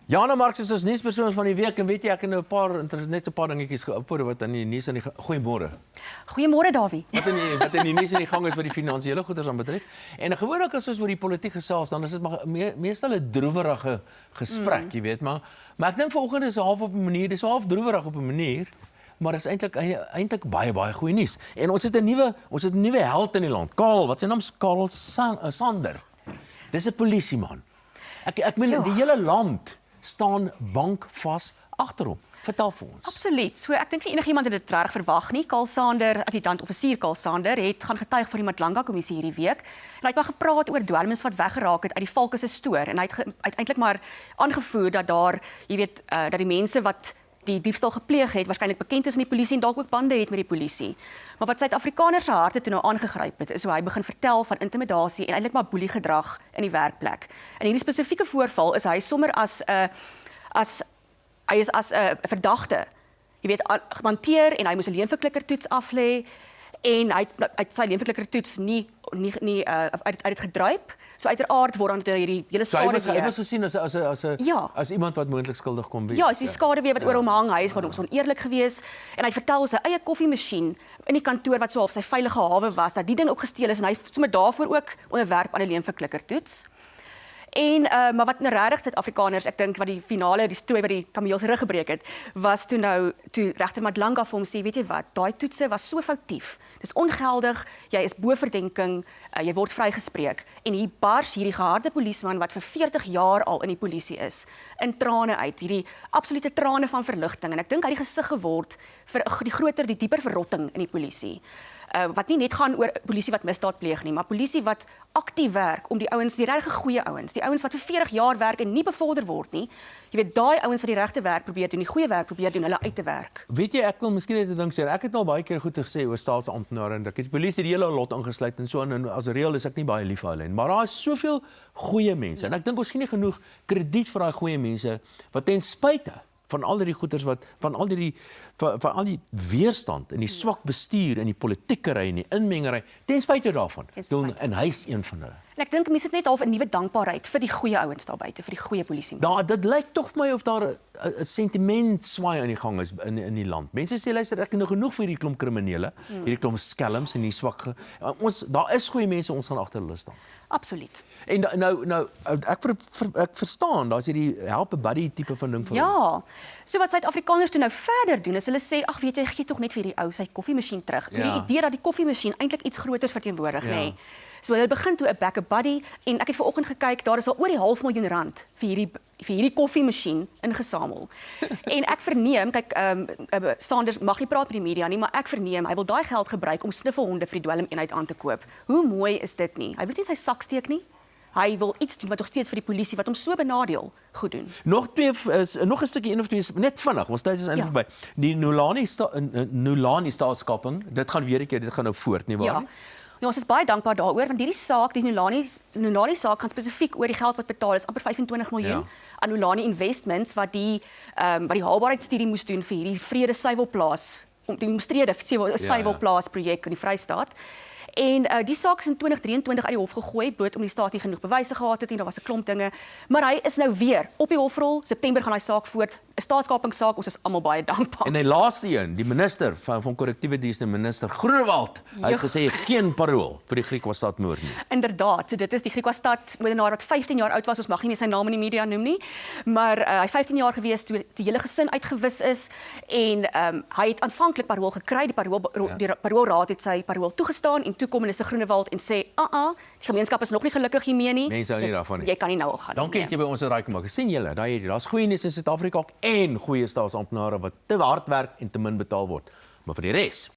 Jana Marx is ons nuuspersoon van die week en weet jy ek het nou net 'n paar dingetjies geopper wat in die nuus aan die goeiemôre. Goeiemôre Dawie. Wat in die nuus in die gang is wat die finansiële goederes aanbetref. En gewoonlik as ons oor die politiek gesels dan is dit maar meestal 'n droewerige gesprek, jy weet, maar ek dink vanoggend is half op 'n manier, dis half droewerig op 'n manier. Maar dit is eintlik baie goeie nuus. En ons het 'n nuwe held in die land. Wat sy naam is Karl Sander. Dis 'n polisieman. Ek meen die hele land staan bankvas agter hom. Vertel vir ons. Absoluut. So ek dink nie enigiemand het dit reg verwag nie. Karl Sander, adjutant-offisier Karl Sander, het gaan getuig vir die Madlanga kommissie hierdie week. En hy het maar gepraat oor dwelms wat weggeraak het uit die valke se stoor en hy het eintlik maar aangevoer dat daar, jy weet, dat die mense wat die diefstal gepleeg het, waarskynlik bekend is in die polisie en dalk ook bande het met die polisie. Maar wat Suid-Afrikaners se harte toe nou aangegryp het, is hoe hy begin vertel van intimidasie en eintlik maar boeliegedrag in die werkplek. In hierdie spesifieke voorval is hy sommer as 'n verdagte, jy weet, gehanteer en hy moes 'n leenverklikkertoets aflê en hy het sy leenverklikkertoets nie uit dit gedruip. So uiteraard word dan hierdie hele skade. Hy was gesien as iemand wat moontlik skuldig kon wees. Ja, as die skade weer wat oor hom hang, hy is wat ons oneerlik gewees en hy vertel sy eie koffiemasjien in die kantoor wat so half sy veilige hawe was, dat die ding ook gesteel is en hy sommer daarvoor ook onderwerp aan 'n leenverklikkertoets. En maar wat nou regtig Suid-Afrikaners, ek dink wat die finale, die stoei wat die kameel se rug gebreek het, was toe regter Madlanga vir hom sê, weet jy wat, daai toetse was so foutief. Dis ongeldig, jy is bo verdenking, jy word vrygespreek. En hier bars hierdie geharde polisieman wat vir 40 jaar al in die polisie is, in trane uit, hierdie absolute trane van verligting. En ek dink hy het die gesig geword vir die dieper verrotting in die polisie. Wat nie net gaan oor polisie wat misdaad pleeg nie, maar polisie wat aktief werk om die ouens, die regte goeie ouens, die ouens wat vir 40 jaar werk en nie bevorder word nie. Jy weet, daai ouens wat die regte werk probeer doen, die goeie werk probeer doen, hulle uit te werk. Weet jy, ek wil miskien net 'n ding sê. Ek het al baie keer goed gesê oor staatsamptenare en dat die polisie die hele lot ingesluit en so en as reël is ek nie baie lief vir hulle nie, maar daar is soveel goeie mense en ek dink ons gee nie genoeg krediet vir daai goeie mense wat ten spyte van al die goeters van al die weerstand en die swak bestuur en die politiekery en die inmengery, ten spyte daarvan, en hy is een van hulle. En ek dink mense het net half 'n nuwe dankbaarheid vir die goeie ouens daar buite, vir die goeie polisie. Dit lyk tog vir my of daar 'n sentiment swaai aan die gang is in die land. Mense sê luister, ek het nou genoeg vir hierdie klomp kriminele, hierdie klomp skelms en die swak. Daar is goeie mense, ons gaan agter hulle staan. Absoluut. En nou ek verstaan, daar's hierdie help a buddy tipe van ding vir Ja. So wat Suid-Afrikaners toe nou verder doen is hulle sê, ag weet jy, gee tog net vir hierdie ou sy koffiemasjien terug. Met die idee dat die koffiemasjien eintlik iets groters verteenwoordig, nê. So hulle begin toe 'n backup buddy en ek het vanoggend gekyk, daar is al oor die R500,000 vir hierdie koffiemasjien ingesamel. En ek verneem, kyk, Sanders mag nie praat met die media nie, maar ek verneem hy wil daai geld gebruik om sniffelhonde vir die dwelmeenheid aan te koop. Hoe mooi is dit nie? Hy wil nie sy sak steek nie. Hy wil iets doen wat nog steeds vir die polisie wat hom so benadeel goed doen. Nog 'n stukkie een of twee net vinnig, ons tyd is eintlik verby. Die Nolani staatskaping, dit gaan weer 'n keer, dit gaan nou voort, nie waar nie? Ja, ons is baie dankbaar daaroor want hierdie saak, die Nolani saak gaan spesifiek oor die geld wat betaal is, amper 25 miljoen aan Nolani Investments wat die haalbaarheidsstudie moes doen vir hierdie vrede suiwelplaas, die omstrede suiwelplaas projek in die Vrystaat. En die saak is in 2023 uit die hof gegooi, bloot om die staat nie genoeg bewyse gehad het nie, daar was 'n klomp dinge, maar hy is nou weer op die hofrol. September gaan hy saak voort, 'n staatskapingssaak, ons is almal baie dankbaar. En die laaste een, die minister van korrektiewe dienste, minister Groenewald, hy het gesê geen parool vir die Griekwastad moord nie. Inderdaad, so dit is die Griekwastad moordenaar wat 15 jaar oud was, ons mag nie meer sy naam in die media noem nie, maar hy 15 jaar gewees toe die hele gesin uitgewis is en hy het aanvanklik parool gekry, die paroolraad het sy parool toegestaan en toe kom minister Groenewald en sê, die gemeenskap is nog nie gelukkig hiermee nie. Mense hou nie daarvan nie. Jy kan nie nou al gaan. Dankie dat jy by ons raai kom maak. Sien julle, daar's goeie nuus in Suid-Afrika en goeie staatsamptenare wat te hard werk en te min betaal word. Maar vir die res